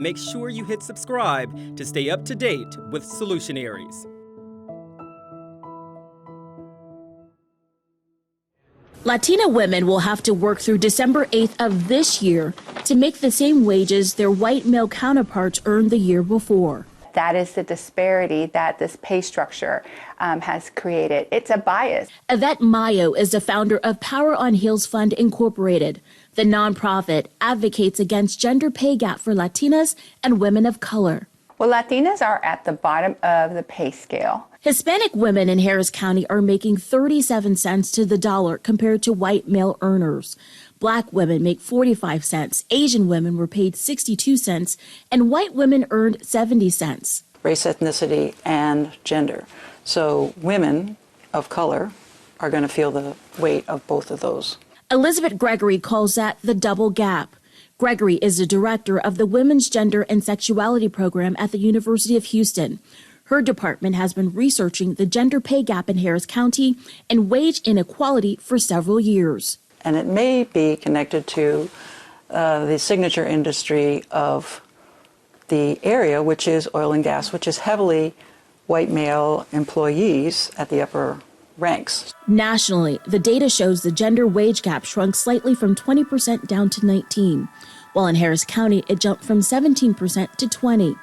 make sure you hit subscribe to stay up to date with Solutionaries. Latina women will have to work through December 8th of this year to make the same wages their white male counterparts earned the year before. That is the disparity that this pay structure has created. It's a bias. Yvette Mayo is the founder of Power on Heels Fund Incorporated. The nonprofit advocates against gender pay gap for Latinas and women of color. Well, Latinas are at the bottom of the pay scale. Hispanic women in Harris County are making 37 cents to the dollar compared to white male earners. Black women make 45 cents, Asian women were paid 62 cents, and white women earned 70 cents. Race, ethnicity, and gender. So women of color are going to feel the weight of both of those. Elizabeth Gregory calls that the double gap. Gregory is the director of the Women's Gender and Sexuality Program at the University of Houston. Her department has been researching the gender pay gap in Harris County and wage inequality for several years. And it may be connected to the signature industry of the area, which is oil and gas, which is heavily white male employees at the upper ranks. Nationally, the data shows the gender wage gap shrunk slightly from 20% down to 19%, while in Harris County it jumped from 17% to 20%.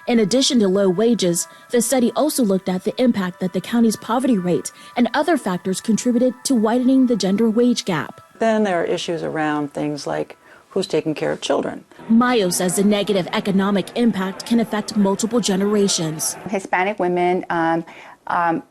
In addition to low wages, the study also looked at the impact that the county's poverty rate and other factors contributed to widening the gender wage gap. Then there are issues around things like who's taking care of children. Mayo says the negative economic impact can affect multiple generations. Hispanic women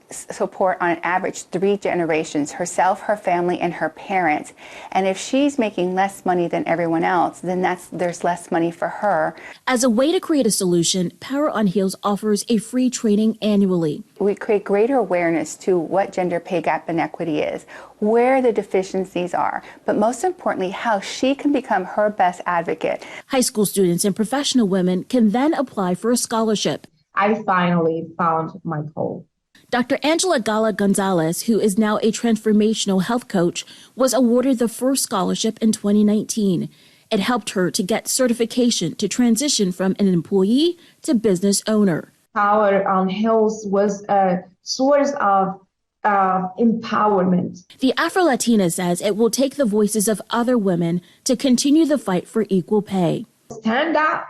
support on average 3 generations, herself, her family, and her parents. And if she's making less money than everyone else, then there's less money for her. As a way to create a solution, Power on Heels offers a free training annually. We create greater awareness to what gender pay gap inequity is, where the deficiencies are, but most importantly, how she can become her best advocate. High school students and professional women can then apply for a scholarship. I finally found my goal. Dr. Angela Gala Gonzalez, who is now a transformational health coach, was awarded the first scholarship in 2019. It helped her to get certification to transition from an employee to business owner. Power on Heels was a source of empowerment. The Afro-Latina says it will take the voices of other women to continue the fight for equal pay. Stand up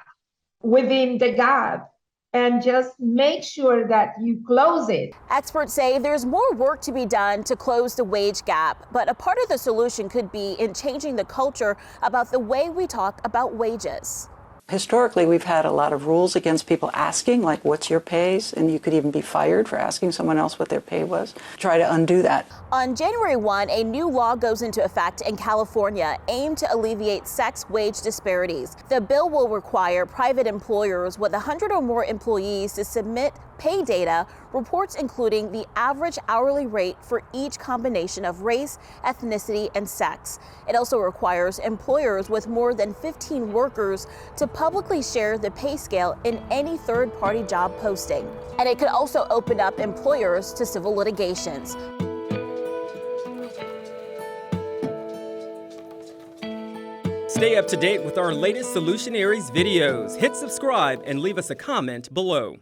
within the gap and just make sure that you close it. Experts say there's more work to be done to close the wage gap, but a part of the solution could be in changing the culture about the way we talk about wages. Historically, we've had a lot of rules against people asking, like, what's your pays? And you could even be fired for asking someone else what their pay was. Try to undo that. On January 1, a new law goes into effect in California aimed to alleviate sex wage disparities. The bill will require private employers with 100 or more employees to submit pay data, reports including the average hourly rate for each combination of race, ethnicity, and sex. It also requires employers with more than 15 workers to publicly share the pay scale in any third-party job posting. And it could also open up employers to civil litigations. Stay up to date with our latest Solutionaries videos. Hit subscribe and leave us a comment below.